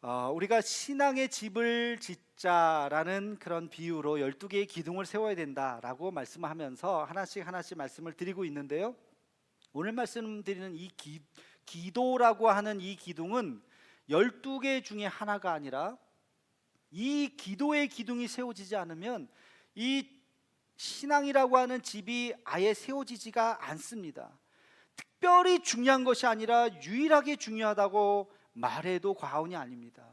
우리가 신앙의 집을 짓자라는 그런 비유로 12개의 기둥을 세워야 된다라고 말씀하면서 하나씩 말씀을 드리고 있는데요. 오늘 말씀드리는 이 기도라고 하는 이 기둥은 12개 중에 하나가 아니라 이 기도의 기둥이 세워지지 않으면 이 신앙이라고 하는 집이 아예 세워지지가 않습니다. 특별히 중요한 것이 아니라 유일하게 중요하다고 말해도 과언이 아닙니다.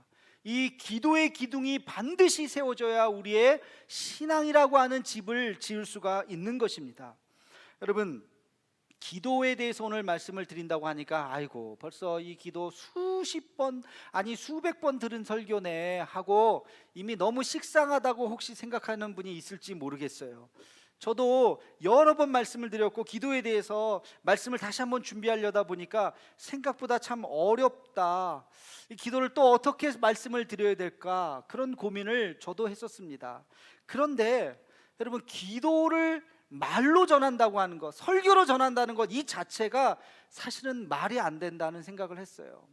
이 기도의 기둥이 반드시 세워져야 우리의 신앙이라고 하는 집을 지을 수가 있는 것입니다. 여러분, 기도에 대해서 오늘 말씀을 드린다고 하니까 아이고 벌써 이 기도 수십 번 아니 수백 번 들은 설교네 하고 이미 너무 식상하다고 혹시 생각하는 분이 있을지 모르겠어요. 저도 여러 번 말씀을 드렸고 기도에 대해서 말씀을 다시 한번 준비하려다 보니까 생각보다 참 어렵다, 이 기도를 또 어떻게 말씀을 드려야 될까, 그런 고민을 저도 했었습니다. 그런데 여러분, 기도를 말로 전한다고 하는 것, 설교로 전한다는 것, 이 자체가 사실은 말이 안 된다는 생각을 했어요.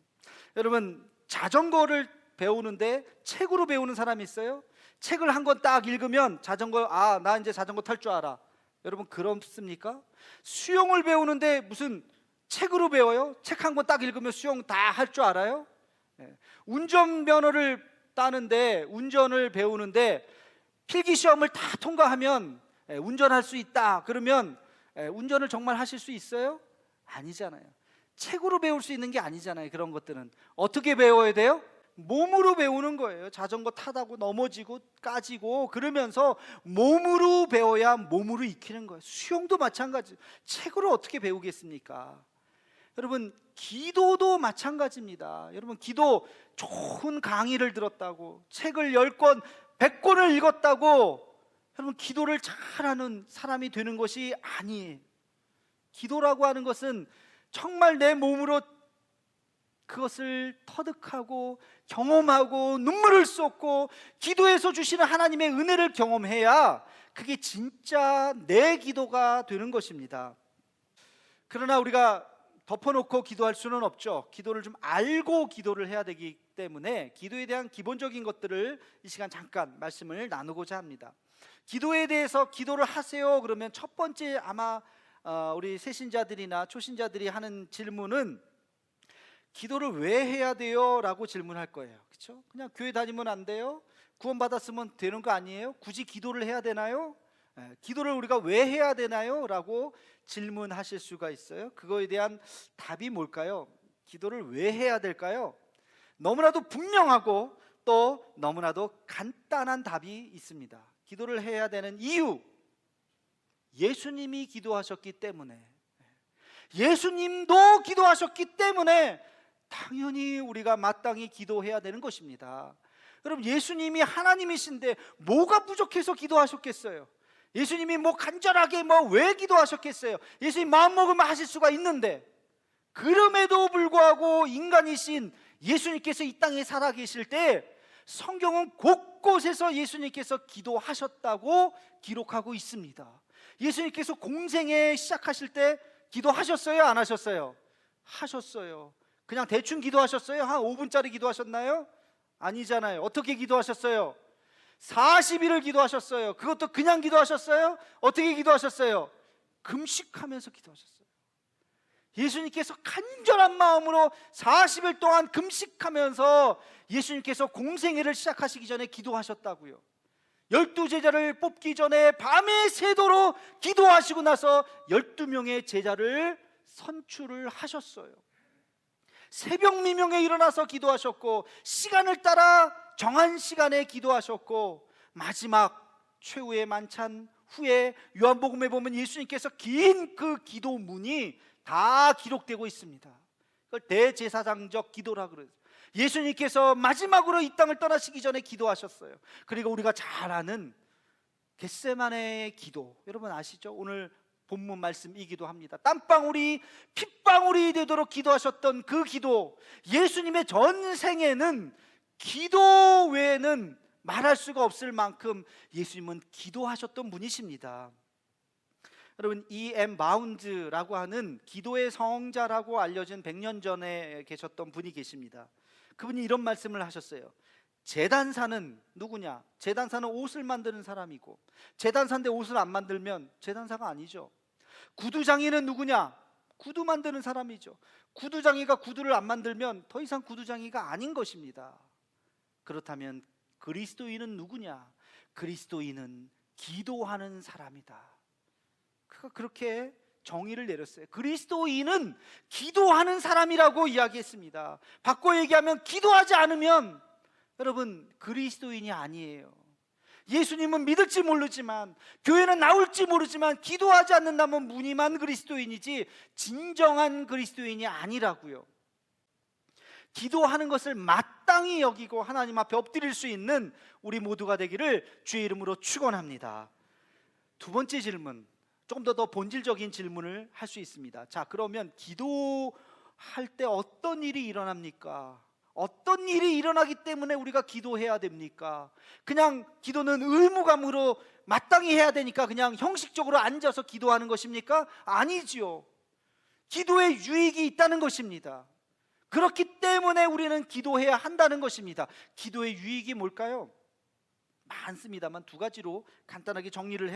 여러분, 자전거를 배우는데 책으로 배우는 사람이 있어요? 책을 한 권 딱 읽으면 자전거, 나 이제 자전거 탈 줄 알아. 여러분, 그렇습니까? 수영을 배우는데 무슨 책으로 배워요? 책 한 권 딱 읽으면 수영 다 할 줄 알아요? 운전면허를 따는데, 운전을 배우는데 필기 시험을 다 통과하면 운전할 수 있다 그러면 운전을 정말 하실 수 있어요? 아니잖아요. 책으로 배울 수 있는 게 아니잖아요. 그런 것들은 어떻게 배워야 돼요? 몸으로 배우는 거예요. 자전거 타다고 넘어지고 까지고 그러면서 몸으로 배워야 몸으로 익히는 거예요. 수영도 마찬가지. 책으로 어떻게 배우겠습니까? 여러분, 기도도 마찬가지입니다. 여러분, 기도 좋은 강의를 들었다고, 책을 10권 100권을 읽었다고 여러분 기도를 잘하는 사람이 되는 것이 아니에요. 기도라고 하는 것은 정말 내 몸으로 그것을 터득하고 경험하고 눈물을 쏟고 기도에서 주시는 하나님의 은혜를 경험해야 그게 진짜 내 기도가 되는 것입니다. 그러나 우리가 덮어놓고 기도할 수는 없죠. 기도를 좀 알고 기도를 해야 되기 때문에 기도에 대한 기본적인 것들을 이 시간 잠깐 말씀을 나누고자 합니다. 기도에 대해서 기도를 하세요 그러면 첫 번째 아마 우리 새신자들이나 초신자들이 하는 질문은 기도를 왜 해야 돼요? 라고 질문할 거예요. 그렇죠? 그냥 교회 다니면 안 돼요? 구원받았으면 되는 거 아니에요? 굳이 기도를 해야 되나요? 기도를 우리가 왜 해야 되나요? 라고 질문하실 수가 있어요. 그거에 대한 답이 뭘까요? 기도를 왜 해야 될까요? 너무나도 분명하고 또 너무나도 간단한 답이 있습니다. 기도를 해야 되는 이유, 예수님이 기도하셨기 때문에, 예수님도 기도하셨기 때문에 당연히 우리가 마땅히 기도해야 되는 것입니다. 여러분, 예수님이 하나님이신데 뭐가 부족해서 기도하셨겠어요? 예수님이 간절하게 왜 기도하셨겠어요? 예수님 마음먹으면 하실 수가 있는데, 그럼에도 불구하고 인간이신 예수님께서 이 땅에 살아계실 때 성경은 곳곳에서 예수님께서 기도하셨다고 기록하고 있습니다. 예수님께서 공생애 시작하실 때 기도하셨어요? 안 하셨어요? 하셨어요. 그냥 대충 기도하셨어요? 한 5분짜리 기도하셨나요? 아니잖아요. 어떻게 기도하셨어요? 40일을 기도하셨어요. 그것도 그냥 기도하셨어요? 어떻게 기도하셨어요? 금식하면서 기도하셨어요. 예수님께서 간절한 마음으로 40일 동안 금식하면서 예수님께서 공생애를 시작하시기 전에 기도하셨다고요. 12제자를 뽑기 전에 밤에 새도록 기도하시고 나서 12명의 제자를 선출을 하셨어요. 새벽 미명에 일어나서 기도하셨고, 시간을 따라 정한 시간에 기도하셨고, 마지막 최후의 만찬 후에 요한복음에 보면 예수님께서 긴 그 기도문이 다 기록되고 있습니다. 그걸 대제사장적 기도라 그래요. 예수님께서 마지막으로 이 땅을 떠나시기 전에 기도하셨어요. 그리고 우리가 잘 아는 겟세마네의 기도, 여러분 아시죠? 오늘 본문 말씀이기도 합니다. 땀방울이 핏방울이 되도록 기도하셨던 그 기도, 예수님의 전생에는 기도 외에는 말할 수가 없을 만큼 예수님은 기도하셨던 분이십니다. 여러분, E.M. 바운즈라고 하는 기도의 성자라고 알려진 100년 전에 계셨던 분이 계십니다. 그분이 이런 말씀을 하셨어요. 제단사는 누구냐? 제단사는 옷을 만드는 사람이고, 제단사인데 옷을 안 만들면 제단사가 아니죠. 구두장이는 누구냐? 구두 만드는 사람이죠. 구두장이가 구두를 안 만들면 더 이상 구두장이가 아닌 것입니다. 그렇다면 그리스도인은 누구냐? 그리스도인은 기도하는 사람이다. 그가 그렇게 정의를 내렸어요. 그리스도인은 기도하는 사람이라고 이야기했습니다. 바꿔 얘기하면 기도하지 않으면 여러분 그리스도인이 아니에요. 예수님은 믿을지 모르지만, 교회는 나올지 모르지만, 기도하지 않는다면 무늬만 그리스도인이지 진정한 그리스도인이 아니라고요. 기도하는 것을 마땅히 여기고 하나님 앞에 엎드릴 수 있는 우리 모두가 되기를 주의 이름으로 축원합니다. 두 번째 질문, 조금 더 본질적인 질문을 할 수 있습니다. 자, 그러면 기도할 때 어떤 일이 일어납니까? 어떤 일이 일어나기 때문에 우리가 기도해야 됩니까? 그냥 기도는 의무감으로 마땅히 해야 되니까 그냥 형식적으로 앉아서 기도하는 것입니까? 아니지요. 기도에 유익이 있다는 것입니다. 그렇기 때문에 우리는 기도해야 한다는 것입니다. 기도의 유익이 뭘까요? 많습니다만 두 가지로 간단하게 정리를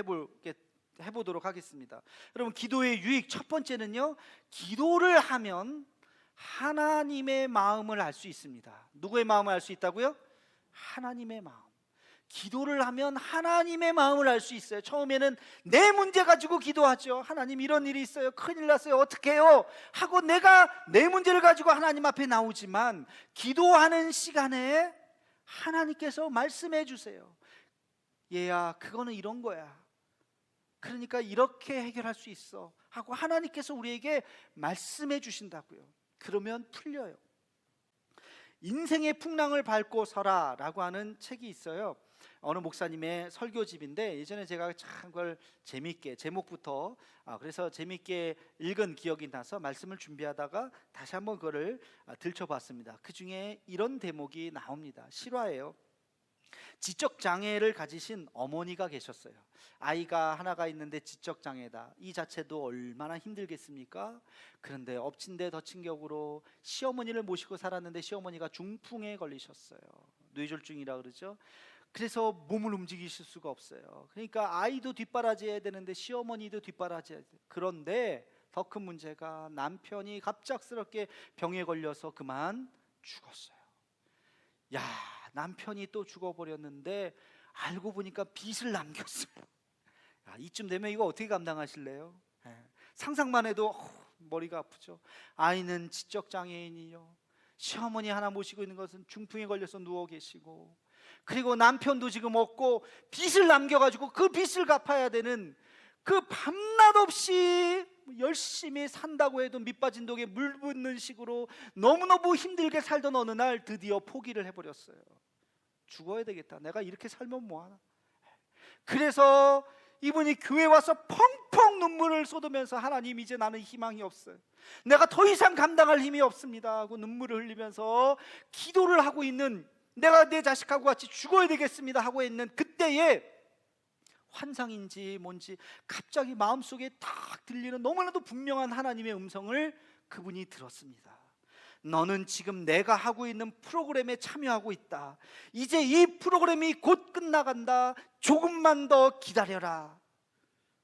해보도록 하겠습니다. 여러분, 기도의 유익 첫 번째는요, 기도를 하면 하나님의 마음을 알 수 있습니다. 누구의 마음을 알 수 있다고요? 하나님의 마음. 기도를 하면 하나님의 마음을 알 수 있어요. 처음에는 내 문제 가지고 기도하죠. 하나님, 이런 일이 있어요. 큰일 났어요. 어떻게 해요? 하고 내가 내 문제를 가지고 하나님 앞에 나오지만, 기도하는 시간에 하나님께서 말씀해 주세요. 얘야, 그거는 이런 거야. 그러니까 이렇게 해결할 수 있어 하고 하나님께서 우리에게 말씀해 주신다고요. 그러면 풀려요. 인생의 풍랑을 밟고 서라 라고 하는 책이 있어요. 어느 목사님의 설교집인데, 예전에 제가 참 그걸 재밌게 제목부터 그래서 재밌게 읽은 기억이 나서 말씀을 준비하다가 다시 한번 그거를 들춰봤습니다. 그 중에 이런 대목이 나옵니다. 실화예요. 지적장애를 가지신 어머니가 계셨어요. 아이가 하나가 있는데 지적장애다. 이 자체도 얼마나 힘들겠습니까? 그런데 엎친 데 덮친 격으로 시어머니를 모시고 살았는데 시어머니가 중풍에 걸리셨어요. 뇌졸중이라 그러죠. 그래서 몸을 움직이실 수가 없어요. 그러니까 아이도 뒷바라지해야 되는데 시어머니도 뒷바라지해야 돼요. 그런데 더 큰 문제가 남편이 갑작스럽게 병에 걸려서 그만 죽었어요. 야, 남편이 또 죽어버렸는데 알고 보니까 빚을 남겼어요. 이쯤 되면 이거 어떻게 감당하실래요? 상상만 해도 머리가 아프죠. 아이는 지적장애인이요, 시어머니 하나 모시고 있는 것은 중풍에 걸려서 누워 계시고, 그리고 남편도 지금 없고 빚을 남겨가지고 그 빚을 갚아야 되는, 그 밤낮 없이 열심히 산다고 해도 밑빠진 독에 물 붓는 식으로 너무너무 힘들게 살던 어느 날 드디어 포기를 해버렸어요. 죽어야 되겠다. 내가 이렇게 살면 뭐하나. 그래서 이분이 교회 와서 펑펑 눈물을 쏟으면서, 하나님, 이제 나는 희망이 없어요. 내가 더 이상 감당할 힘이 없습니다 하고 눈물을 흘리면서 기도를 하고 있는, 내가 내 자식하고 같이 죽어야 되겠습니다 하고 있는 그때에 환상인지 뭔지 갑자기 마음속에 딱 들리는 너무나도 분명한 하나님의 음성을 그분이 들었습니다. 너는 지금 내가 하고 있는 프로그램에 참여하고 있다. 이제 이 프로그램이 곧 끝나간다. 조금만 더 기다려라.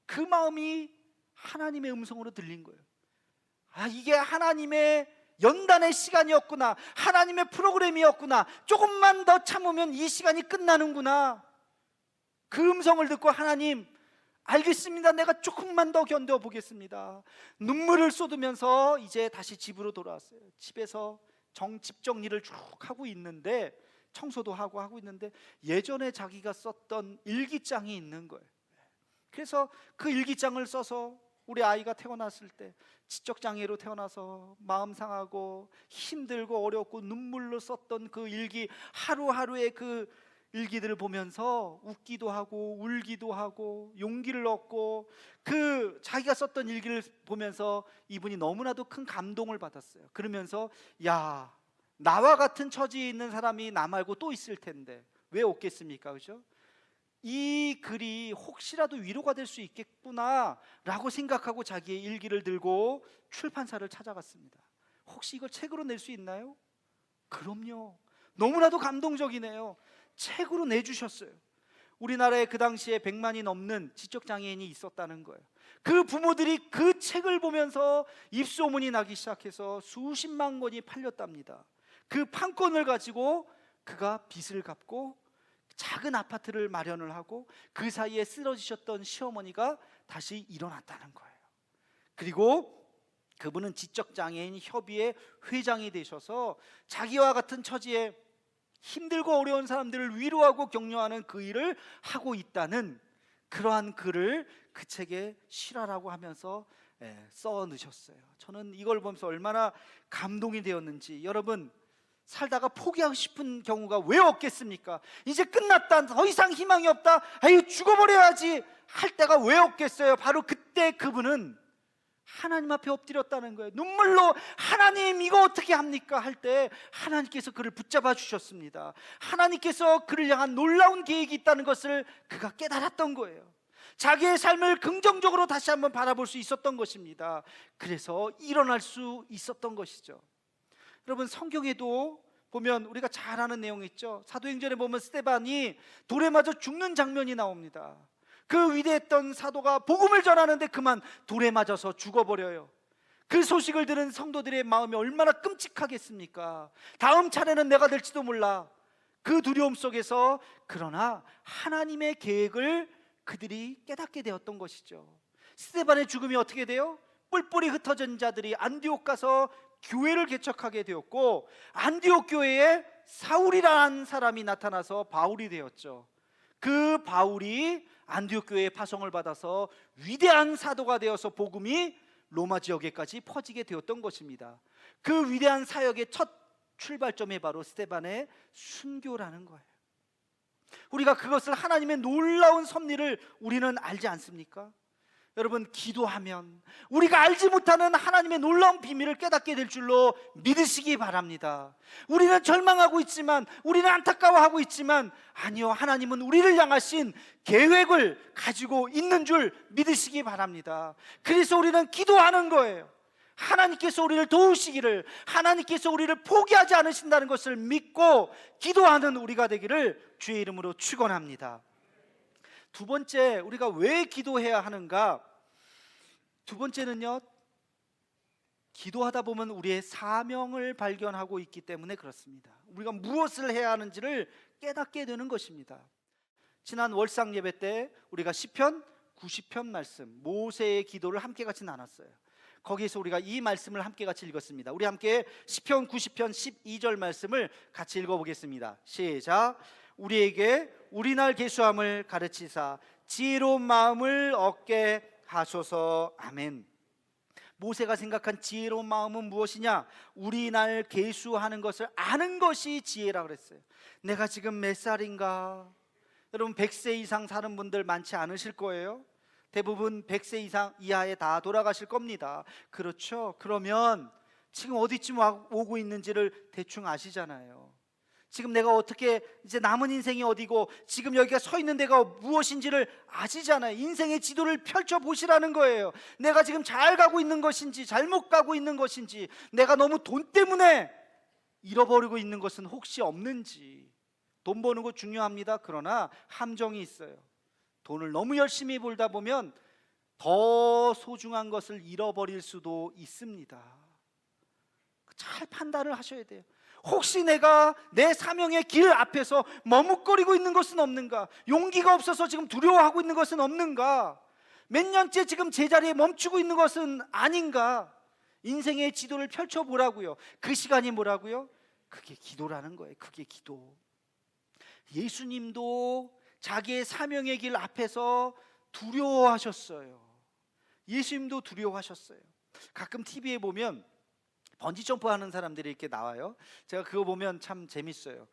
그 마음이 하나님의 음성으로 들린 거예요. 이게 하나님의 연단의 시간이었구나. 하나님의 프로그램이었구나. 조금만 더 참으면 이 시간이 끝나는구나. 그 음성을 듣고, 하나님, 알겠습니다. 내가 조금만 더 견뎌보겠습니다. 눈물을 쏟으면서 이제 다시 집으로 돌아왔어요. 집에서 집 정리를 쭉 하고 있는데, 청소도 하고 있는데 예전에 자기가 썼던 일기장이 있는 거예요. 그래서 그 일기장을 써서 우리 아이가 태어났을 때 지적장애로 태어나서 마음 상하고 힘들고 어렵고 눈물로 썼던 그 일기, 하루하루의 그 일기들을 보면서 웃기도 하고 울기도 하고 용기를 얻고, 그 자기가 썼던 일기를 보면서 이분이 너무나도 큰 감동을 받았어요. 그러면서, 야, 나와 같은 처지에 있는 사람이 나 말고 또 있을 텐데 왜 없겠습니까? 그죠? 이 글이 혹시라도 위로가 될 수 있겠구나 라고 생각하고 자기의 일기를 들고 출판사를 찾아갔습니다. 혹시 이걸 책으로 낼 수 있나요? 그럼요. 너무나도 감동적이네요. 책으로 내주셨어요. 우리나라에 그 당시에 100만이 넘는 지적장애인이 있었다는 거예요. 그 부모들이 그 책을 보면서 입소문이 나기 시작해서 수십만 권이 팔렸답니다. 그 판권을 가지고 그가 빚을 갚고 작은 아파트를 마련을 하고 그 사이에 쓰러지셨던 시어머니가 다시 일어났다는 거예요. 그리고 그분은 지적장애인 협의회 회장이 되셔서 자기와 같은 처지에 힘들고 어려운 사람들을 위로하고 격려하는 그 일을 하고 있다는 그러한 글을 그 책에 실화라고 하면서 써 넣으셨어요. 저는 이걸 보면서 얼마나 감동이 되었는지. 여러분, 살다가 포기하고 싶은 경우가 왜 없겠습니까? 이제 끝났다, 더 이상 희망이 없다, 아유 죽어버려야지 할 때가 왜 없겠어요? 바로 그때 그분은 하나님 앞에 엎드렸다는 거예요. 눈물로 하나님 이거 어떻게 합니까? 할 때 하나님께서 그를 붙잡아 주셨습니다. 하나님께서 그를 향한 놀라운 계획이 있다는 것을 그가 깨달았던 거예요. 자기의 삶을 긍정적으로 다시 한번 바라볼 수 있었던 것입니다. 그래서 일어날 수 있었던 것이죠. 여러분, 성경에도 보면 우리가 잘 아는 내용이 있죠. 사도행전에 보면 스데반이 돌에 맞아 죽는 장면이 나옵니다. 그 위대했던 사도가 복음을 전하는데 그만 돌에 맞아서 죽어버려요. 그 소식을 들은 성도들의 마음이 얼마나 끔찍하겠습니까? 다음 차례는 내가 될지도 몰라. 그 두려움 속에서 그러나 하나님의 계획을 그들이 깨닫게 되었던 것이죠. 스데반의 죽음이 어떻게 돼요? 뿔뿔이 흩어진 자들이 안디옥 가서 교회를 개척하게 되었고, 안디옥 교회에 사울이라는 사람이 나타나서 바울이 되었죠. 그 바울이 안디옥 교회의 파송을 받아서 위대한 사도가 되어서 복음이 로마 지역에까지 퍼지게 되었던 것입니다. 그 위대한 사역의 첫 출발점이 바로 스데반의 순교라는 거예요. 우리가 그것을 하나님의 놀라운 섭리를 우리는 알지 않습니까? 여러분, 기도하면 우리가 알지 못하는 하나님의 놀라운 비밀을 깨닫게 될 줄로 믿으시기 바랍니다. 우리는 절망하고 있지만, 우리는 안타까워하고 있지만, 아니요, 하나님은 우리를 향하신 계획을 가지고 있는 줄 믿으시기 바랍니다. 그래서 우리는 기도하는 거예요. 하나님께서 우리를 도우시기를, 하나님께서 우리를 포기하지 않으신다는 것을 믿고 기도하는 우리가 되기를 주의 이름으로 축원합니다. 두 번째, 우리가 왜 기도해야 하는가? 두 번째는요, 기도하다 보면 우리의 사명을 발견하고 있기 때문에 그렇습니다. 우리가 무엇을 해야 하는지를 깨닫게 되는 것입니다. 지난 월상 예배 때 우리가 시편 90편 말씀, 모세의 기도를 함께 같이 나눴어요. 거기에서 우리가 이 말씀을 함께 같이 읽었습니다. 우리 함께 시편 90편 12절 말씀을 같이 읽어보겠습니다. 시작. 우리에게 우리날 계수함을 가르치사 지혜로운 마음을 얻게 하소서. 아멘. 모세가 생각한 지혜로운 마음은 무엇이냐? 우리날 계수하는 것을 아는 것이 지혜라고 그랬어요. 내가 지금 몇 살인가? 여러분, 100세 이상 사는 분들 많지 않으실 거예요. 대부분 100세 이상 이하에 다 돌아가실 겁니다. 그렇죠? 그러면 지금 어디쯤 오고 있는지를 대충 아시잖아요. 지금 내가 어떻게, 이제 남은 인생이 어디고 지금 여기가 서 있는 데가 무엇인지를 아시잖아요. 인생의 지도를 펼쳐보시라는 거예요. 내가 지금 잘 가고 있는 것인지 잘못 가고 있는 것인지, 내가 너무 돈 때문에 잃어버리고 있는 것은 혹시 없는지. 돈 버는 거 중요합니다. 그러나 함정이 있어요. 돈을 너무 열심히 벌다 보면 더 소중한 것을 잃어버릴 수도 있습니다. 잘 판단을 하셔야 돼요. 혹시 내가 내 사명의 길 앞에서 머뭇거리고 있는 것은 없는가? 용기가 없어서 지금 두려워하고 있는 것은 없는가? 몇 년째 지금 제자리에 멈추고 있는 것은 아닌가? 인생의 지도를 펼쳐보라고요. 그 시간이 뭐라고요? 그게 기도라는 거예요. 그게 기도. 예수님도 자기의 사명의 길 앞에서 두려워하셨어요. 예수님도 두려워하셨어요. 가끔 TV에 보면 번지점프 하는 사람들이 이렇게 나와요. 제가 그거 보면 참 재밌어요.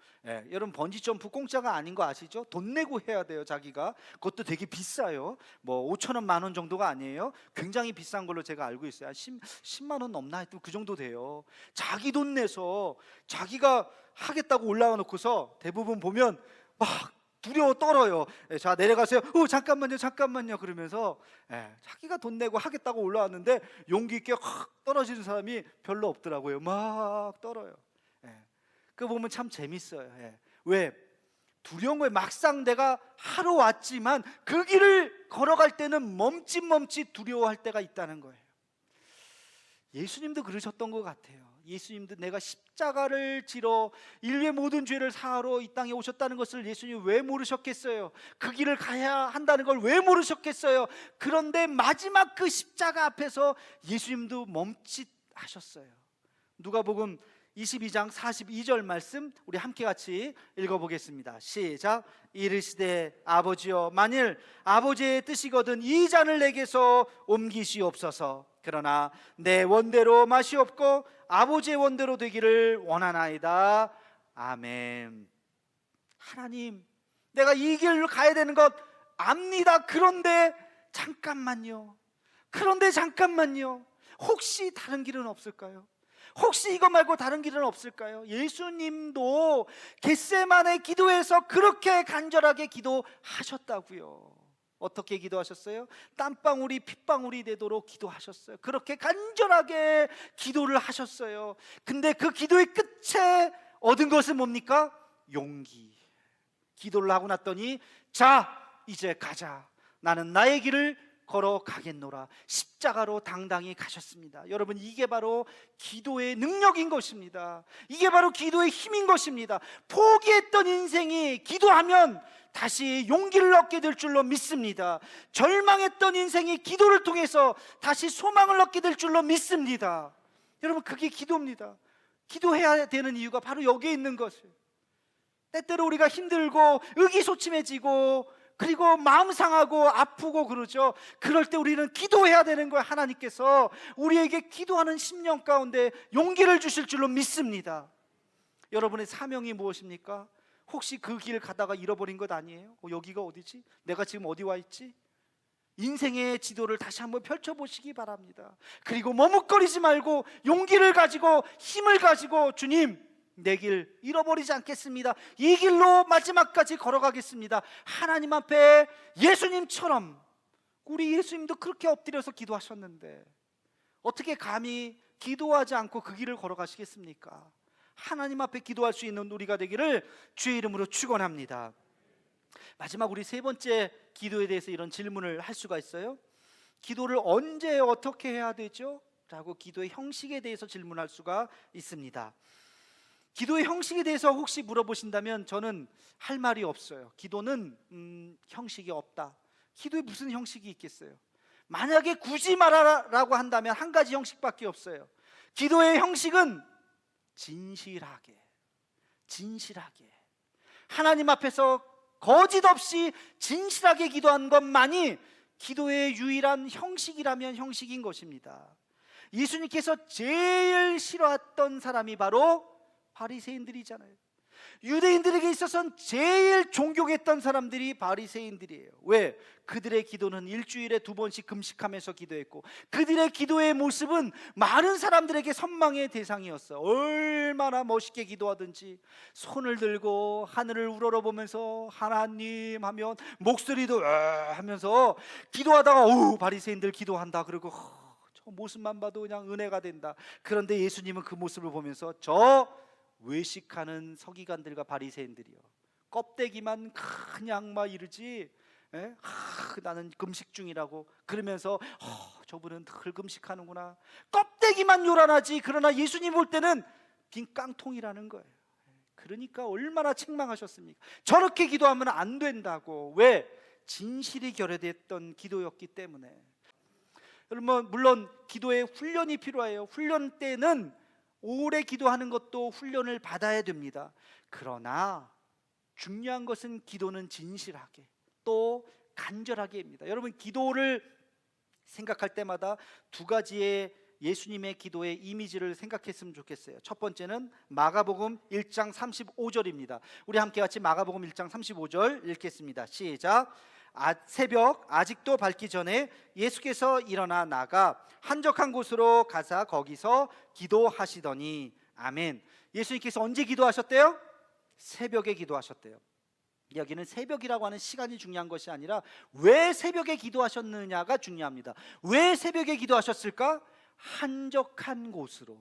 여러분, 번지점프 공짜가 아닌 거 아시죠? 돈 내고 해야 돼요. 자기가. 그것도 되게 비싸요. 뭐 5,000원, 10,000원 정도가 아니에요. 굉장히 비싼 걸로 제가 알고 있어요. 10만 원 넘나 하여튼 그 정도 돼요. 자기 돈 내서 자기가 하겠다고 올라와 놓고서 대부분 보면 막 두려워 떨어요. 자, 내려가세요. 잠깐만요 그러면서 자기가 돈 내고 하겠다고 올라왔는데 용기 있게 확 떨어지는 사람이 별로 없더라고요. 막 떨어요. 그거 보면 참 재밌어요. 예. 왜? 두려운 거예요. 막상 내가 하러 왔지만 그 길을 걸어갈 때는 멈칫멈칫 두려워할 때가 있다는 거예요. 예수님도 그러셨던 것 같아요. 예수님도 내가 십자가를 지러 인류의 모든 죄를 사하러 이 땅에 오셨다는 것을 예수님이 왜 모르셨겠어요? 그 길을 가야 한다는 걸 왜 모르셨겠어요? 그런데 마지막 그 십자가 앞에서 예수님도 멈칫하셨어요. 누가복음 22장 42절 말씀 우리 함께 같이 읽어보겠습니다. 시작. 이르시되 아버지여 만일 아버지의 뜻이거든 이 잔을 내게서 옮기시옵소서. 그러나 내 원대로 마시옵고 아버지의 원대로 되기를 원하나이다. 아멘. 하나님, 내가 이 길로 가야 되는 것 압니다. 그런데 잠깐만요. 혹시 다른 길은 없을까요? 혹시 이거 말고 다른 길은 없을까요? 예수님도 겟세마네 기도에서 그렇게 간절하게 기도하셨다고요. 어떻게 기도하셨어요? 땀방울이 핏방울이 되도록 기도하셨어요. 그렇게 간절하게 기도를 하셨어요. 근데 그 기도의 끝에 얻은 것은 뭡니까? 용기. 기도를 하고 났더니 자, 이제 가자. 나는 나의 길을 걸어가겠노라. 십자가로 당당히 가셨습니다. 여러분, 이게 바로 기도의 능력인 것입니다. 이게 바로 기도의 힘인 것입니다. 포기했던 인생이 기도하면 다시 용기를 얻게 될 줄로 믿습니다. 절망했던 인생이 기도를 통해서 다시 소망을 얻게 될 줄로 믿습니다. 여러분, 그게 기도입니다. 기도해야 되는 이유가 바로 여기에 있는 것이에요. 때때로 우리가 힘들고 의기소침해지고 그리고 마음 상하고 아프고 그러죠. 그럴 때 우리는 기도해야 되는 거예요. 하나님께서 우리에게 기도하는 심령 가운데 용기를 주실 줄로 믿습니다. 여러분의 사명이 무엇입니까? 혹시 그 길 가다가 잃어버린 것 아니에요? 여기가 어디지? 내가 지금 어디 와 있지? 인생의 지도를 다시 한번 펼쳐보시기 바랍니다. 그리고 머뭇거리지 말고 용기를 가지고 힘을 가지고 주님, 내 길 잃어버리지 않겠습니다. 이 길로 마지막까지 걸어가겠습니다. 하나님 앞에 예수님처럼, 우리 예수님도 그렇게 엎드려서 기도하셨는데 어떻게 감히 기도하지 않고 그 길을 걸어가시겠습니까? 하나님 앞에 기도할 수 있는 우리가 되기를 주의 이름으로 축원합니다. 마지막 우리 세 번째 기도에 대해서 이런 질문을 할 수가 있어요. 기도를 언제 어떻게 해야 되죠? 라고 기도의 형식에 대해서 질문할 수가 있습니다. 기도의 형식에 대해서 혹시 물어보신다면 저는 할 말이 없어요. 기도는 형식이 없다. 기도에 무슨 형식이 있겠어요? 만약에 굳이 말하라고 한다면 한 가지 형식밖에 없어요. 기도의 형식은 진실하게 하나님 앞에서 거짓 없이 진실하게 기도한 것만이 기도의 유일한 형식이라면 형식인 것입니다. 예수님께서 제일 싫어했던 사람이 바로 바리새인들이잖아요. 유대인들에게 있어서는 제일 존경했던 사람들이 바리새인들이에요. 왜? 그들의 기도는 일주일에 2번씩 금식하면서 기도했고 그들의 기도의 모습은 많은 사람들에게 선망의 대상이었어요. 얼마나 멋있게 기도하든지 손을 들고 하늘을 우러러보면서 하나님 하면 목소리도 하면서 기도하다가 바리새인들 기도한다 그러고 저 모습만 봐도 그냥 은혜가 된다. 그런데 예수님은 그 모습을 보면서 저 외식하는 서기관들과 바리새인들이요, 껍데기만 그냥 막 이러지 나는 금식 중이라고 그러면서 저분은 늘 금식하는구나, 껍데기만 요란하지. 그러나 예수님 볼 때는 빈 깡통이라는 거예요. 그러니까 얼마나 책망하셨습니까? 저렇게 기도하면 안 된다고. 왜? 진실이 결여됐던 기도였기 때문에. 여러분, 물론 기도에 훈련이 필요해요. 훈련 때는 오래 기도하는 것도 훈련을 받아야 됩니다. 그러나 중요한 것은 기도는 진실하게 또 간절하게입니다. 여러분, 기도를 생각할 때마다 두 가지의 예수님의 기도의 이미지를 생각했으면 좋겠어요. 첫 번째는 마가복음 1장 35절입니다. 우리 함께 같이 마가복음 1장 35절 읽겠습니다. 시작. 새벽 아직도 밝기 전에 예수께서 일어나 나가 한적한 곳으로 가사 거기서 기도하시더니. 아멘. 예수님께서 언제 기도하셨대요? 새벽에 기도하셨대요. 여기는 새벽이라고 하는 시간이 중요한 것이 아니라 왜 새벽에 기도하셨느냐가 중요합니다. 왜 새벽에 기도하셨을까? 한적한 곳으로.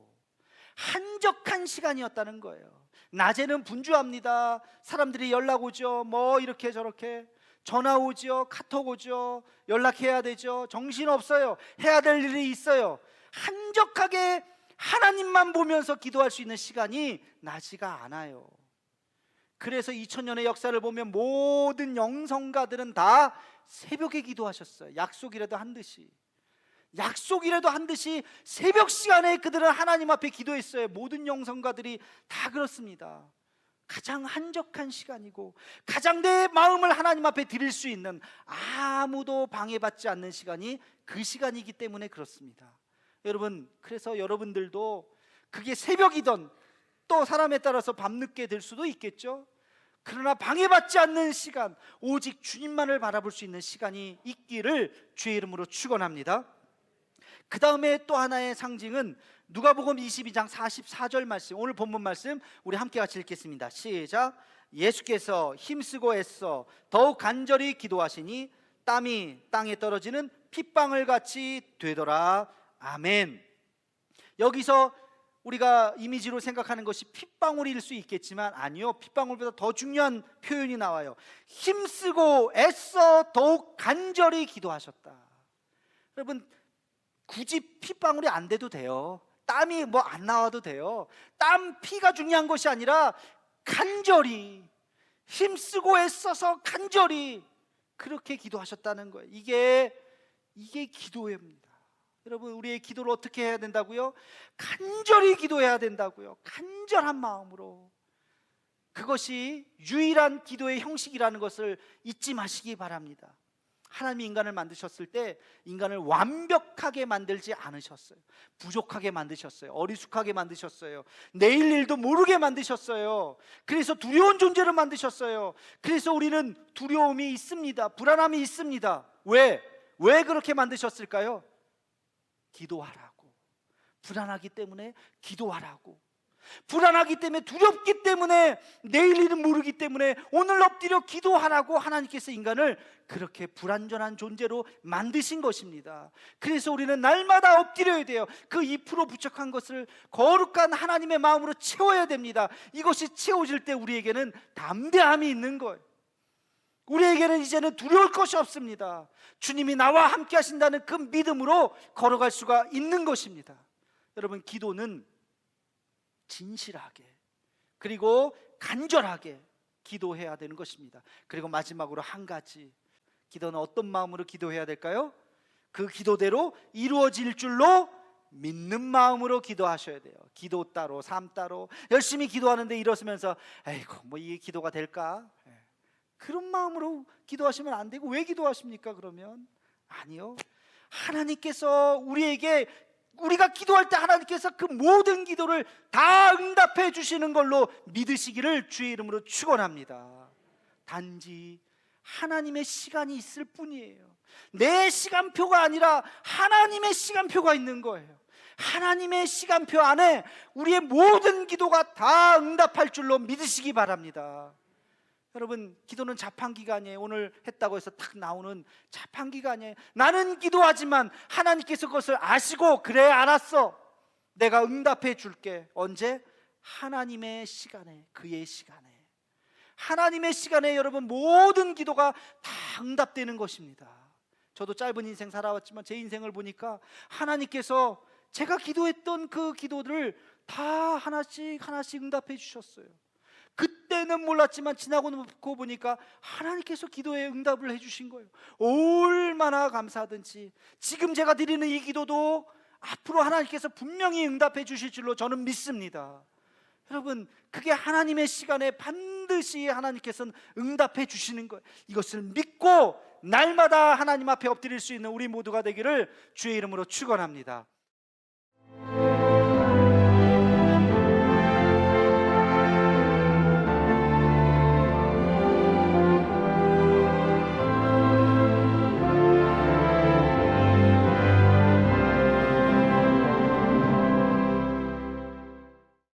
한적한 시간이었다는 거예요. 낮에는 분주합니다. 사람들이 연락 오죠. 뭐 이렇게 저렇게 전화 오죠. 카톡 오죠. 연락해야 되죠. 정신없어요. 해야 될 일이 있어요. 한적하게 하나님만 보면서 기도할 수 있는 시간이 나지가 않아요. 그래서 2000년의 역사를 보면 모든 영성가들은 다 새벽에 기도하셨어요. 약속이라도 한 듯이. 약속이라도 한 듯이 새벽 시간에 그들은 하나님 앞에 기도했어요. 모든 영성가들이 다 그렇습니다. 가장 한적한 시간이고 가장 내 마음을 하나님 앞에 드릴 수 있는, 아무도 방해받지 않는 시간이 그 시간이기 때문에 그렇습니다. 여러분, 그래서 여러분들도 그게 새벽이든 또 사람에 따라서 밤늦게 될 수도 있겠죠. 그러나 방해받지 않는 시간, 오직 주님만을 바라볼 수 있는 시간이 있기를 주의 이름으로 축원합니다. 그 다음에 또 하나의 상징은 누가복음 22장 44절 말씀, 오늘 본문 말씀 우리 함께 같이 읽겠습니다. 시작. 예수께서 힘쓰고 애써 더욱 간절히 기도하시니 땀이 땅에 떨어지는 핏방울 같이 되더라. 아멘. 여기서 우리가 이미지로 생각하는 것이 핏방울일 수 있겠지만 아니요, 핏방울보다 더 중요한 표현이 나와요. 힘쓰고 애써 더욱 간절히 기도하셨다. 여러분, 굳이 핏방울이 안 돼도 돼요. 땀이 뭐 안 나와도 돼요. 땀, 피가 중요한 것이 아니라 간절히, 힘쓰고 애써서 간절히 그렇게 기도하셨다는 거예요. 이게 기도입니다. 여러분, 우리의 기도를 어떻게 해야 된다고요? 간절히 기도해야 된다고요. 간절한 마음으로. 그것이 유일한 기도의 형식이라는 것을 잊지 마시기 바랍니다. 하나님이 인간을 만드셨을 때 인간을 완벽하게 만들지 않으셨어요. 부족하게 만드셨어요. 어리숙하게 만드셨어요. 내일 일도 모르게 만드셨어요. 그래서 두려운 존재로 만드셨어요. 그래서 우리는 두려움이 있습니다. 불안함이 있습니다. 왜 그렇게 만드셨을까요? 기도하라고. 불안하기 때문에 기도하라고. 불안하기 때문에, 두렵기 때문에, 내일 일은 모르기 때문에 오늘 엎드려 기도하라고 하나님께서 인간을 그렇게 불완전한 존재로 만드신 것입니다. 그래서 우리는 날마다 엎드려야 돼요. 그 2% 부족한 것을 거룩한 하나님의 마음으로 채워야 됩니다. 이것이 채워질 때 우리에게는 담대함이 있는 거예요. 우리에게는 이제는 두려울 것이 없습니다. 주님이 나와 함께 하신다는 그 믿음으로 걸어갈 수가 있는 것입니다. 여러분, 기도는 진실하게 그리고 간절하게 기도해야 되는 것입니다. 그리고 마지막으로 한 가지, 기도는 어떤 마음으로 기도해야 될까요? 그 기도대로 이루어질 줄로 믿는 마음으로 기도하셔야 돼요. 기도 따로 삶 따로. 열심히 기도하는데 일어서면서 에이구, 뭐 이게 기도가 될까? 그런 마음으로 기도하시면 안 되고, 왜 기도하십니까 그러면? 아니요, 하나님께서 우리가 기도할 때 하나님께서 그 모든 기도를 다 응답해 주시는 걸로 믿으시기를 주의 이름으로 축원합니다. 단지 하나님의 시간이 있을 뿐이에요. 내 시간표가 아니라 하나님의 시간표가 있는 거예요. 하나님의 시간표 안에 우리의 모든 기도가 다 응답할 줄로 믿으시기 바랍니다. 여러분, 기도는 자판기가 아니에요. 오늘 했다고 해서 탁 나오는 자판기가 아니에요. 나는 기도하지만 하나님께서 그것을 아시고, 그래 알았어, 내가 응답해 줄게. 언제? 하나님의 시간에, 그의 시간에. 하나님의 시간에 여러분, 모든 기도가 다 응답되는 것입니다. 저도 짧은 인생 살아왔지만 제 인생을 보니까 하나님께서 제가 기도했던 그 기도들을 다 하나씩 응답해 주셨어요. 그때는 몰랐지만 지나고 보니까 하나님께서 기도에 응답을 해주신 거예요. 얼마나 감사하든지 지금 제가 드리는 이 기도도 앞으로 하나님께서 분명히 응답해 주실 줄로 저는 믿습니다. 여러분, 그게 하나님의 시간에 반드시 하나님께서는 응답해 주시는 거예요. 이것을 믿고 날마다 하나님 앞에 엎드릴 수 있는 우리 모두가 되기를 주의 이름으로 축원합니다.